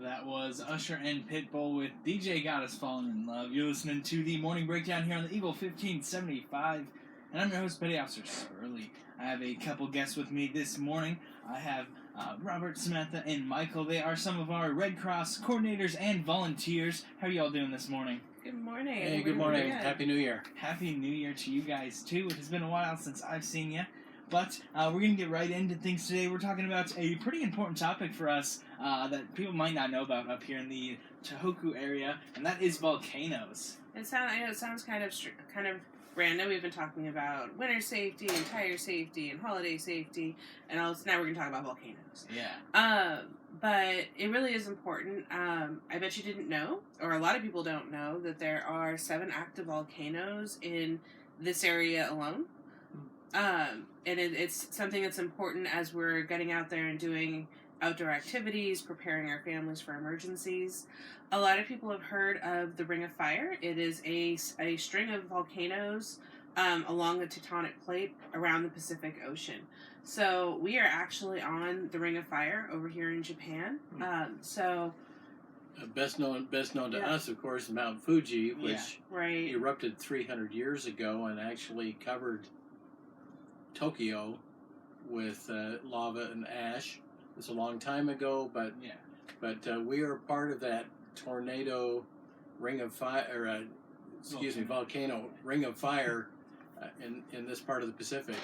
That was Usher and Pitbull with DJ Got Us Falling in Love. You're listening to the Morning Breakdown here on the Eagle 1575, and I'm your host, Petty Officer Spurley. I have a couple guests with me this morning. I have Robert, Samantha, and Michael. They are some of our Red Cross coordinators and volunteers. How are y'all doing this morning? Good morning. Hey, good morning. Happy New Year. Happy New Year to you guys, too. It has been a while since I've seen you. But we're going to get right into things today. We're talking about a pretty important topic for us that people might not know about up here in the Tohoku area, and that is volcanoes. It sounds kind of random. We've been talking about winter safety and tire safety and holiday safety, and now we're going to talk about volcanoes. Yeah. But it really is important. I bet you didn't know, or a lot of people don't know, that there are 7 active volcanoes in this area alone. And it's something that's important as we're getting out there and doing outdoor activities, preparing our families for emergencies. A lot of people have heard of the Ring of Fire. It is a string of volcanoes along the tectonic plate around the Pacific Ocean. So we are actually on the Ring of Fire over here in Japan. Best known to us, of course, Mount Fuji, which right. erupted 300 years ago and actually covered Tokyo with lava and ash. It's a long time ago, but we are part of that tornado ring of fire, volcano ring of fire in this part of the Pacific.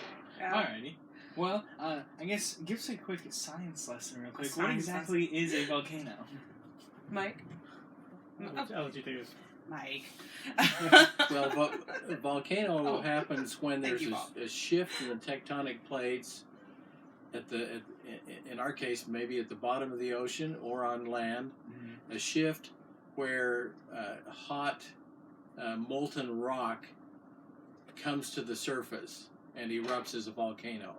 Alrighty. Well, I guess give us a quick science lesson real quick. What exactly is a volcano? Mike? I'll let you take this. Mike. Well, a volcano happens when there's a shift in the tectonic plates in our case, maybe at the bottom of the ocean or on land. Mm-hmm. A shift where hot, molten rock comes to the surface and erupts as a volcano.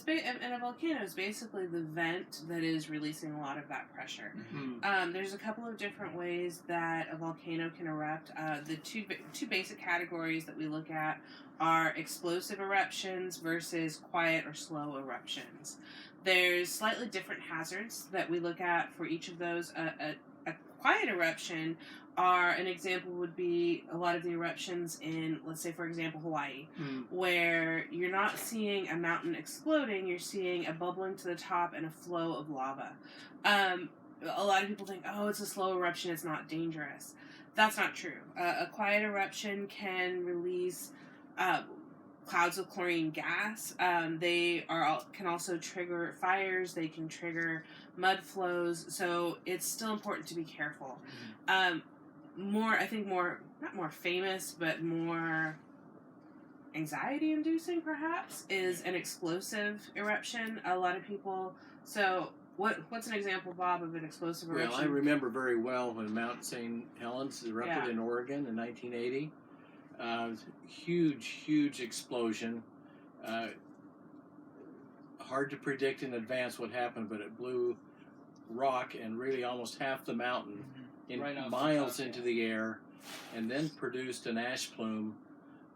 And a volcano is basically the vent that is releasing a lot of that pressure. Mm-hmm. There's a couple of different ways that a volcano can erupt. The two basic categories that we look at are explosive eruptions versus quiet or slow eruptions. There's slightly different hazards that we look at for each of those. A quiet eruption an example would be a lot of the eruptions in, let's say, for example, Hawaii, where you're not seeing a mountain exploding, you're seeing a bubbling to the top and a flow of lava. A lot of people think, it's a slow eruption, it's not dangerous. That's not true. A quiet eruption can release clouds of chlorine gas. They can also trigger fires. They can trigger mud flows. So it's still important to be careful. Not more famous, but more anxiety-inducing, perhaps, is an explosive eruption. A lot of people. So what's an example, Bob, of an explosive eruption? Well, I remember very well when Mount St. Helens erupted in Oregon in 1980. Huge explosion. Hard to predict in advance what happened, but it blew rock and really almost half the mountain miles into the air, and then produced an ash plume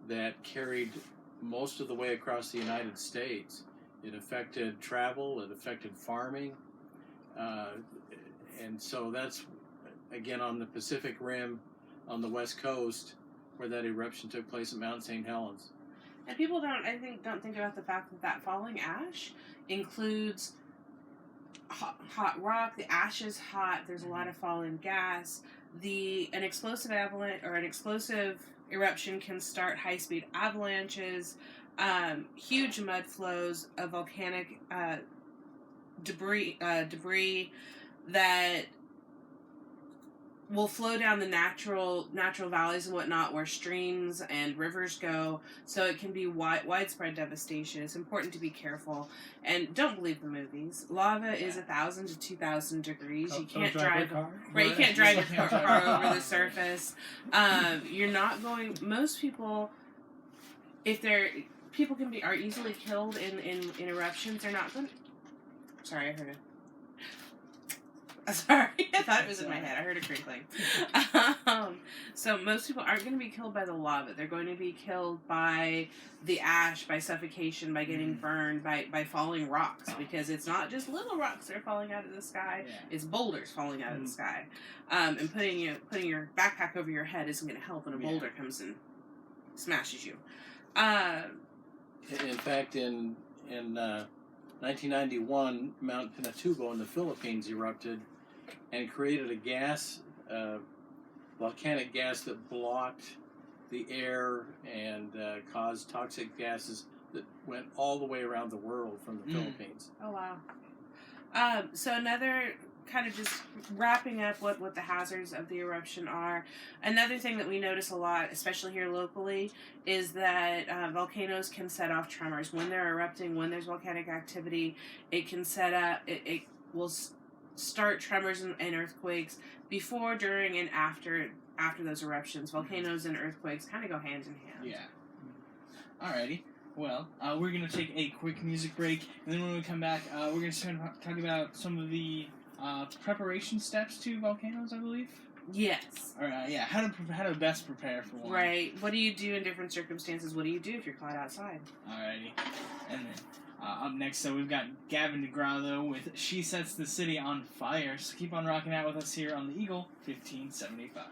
that carried most of the way across the United States. It affected travel, it affected farming, and so that's, again, on the Pacific Rim on the West Coast, where that eruption took place at Mount St. Helens. And people don't think about the fact that falling ash includes hot rock. The ash is hot. There's a lot of falling gas. An explosive avalanche or an explosive eruption can start high-speed avalanches, huge mud flows of volcanic debris that will flow down the natural valleys and whatnot where streams and rivers go, so it can be widespread devastation. It's important to be careful, and don't believe the movies. Lava is 1,000 to 2,000 degrees. You can't drive a car. Right, you can't drive a car over the surface. You're not going. Most people, are easily killed in eruptions. They're not going. Sorry, I heard it. Sorry, I thought it was in my head. I heard a crinkling. So most people aren't going to be killed by the lava. They're going to be killed by the ash, by suffocation, by getting burned, by falling rocks. Because it's not just little rocks that are falling out of the sky. Yeah. It's boulders falling out of the sky. And putting your backpack over your head isn't going to help when a boulder comes and smashes you. In fact, in 1991, Mount Pinatubo in the Philippines erupted and created a gas, volcanic gas that blocked the air and caused toxic gases that went all the way around the world from the Philippines. Oh, wow. So another kind of just wrapping up what the hazards of the eruption are. Another thing that we notice a lot, especially here locally, is that volcanoes can set off tremors. When they're erupting, when there's volcanic activity, it can set up, it will start tremors and earthquakes before, during, and after those eruptions. Volcanoes and earthquakes kind of go hand in hand. Yeah. Alrighty. Well, we're going to take a quick music break, and then when we come back, we're going to talk about some of the preparation steps to volcanoes, I believe. Yes. All right. Yeah. How to best prepare for one. Right. What do you do in different circumstances? What do you do if you're caught outside? Alrighty. And then up next, so we've got Gavin DeGrado with "She Sets the City on Fire." So keep on rocking out with us here on the Eagle 1575.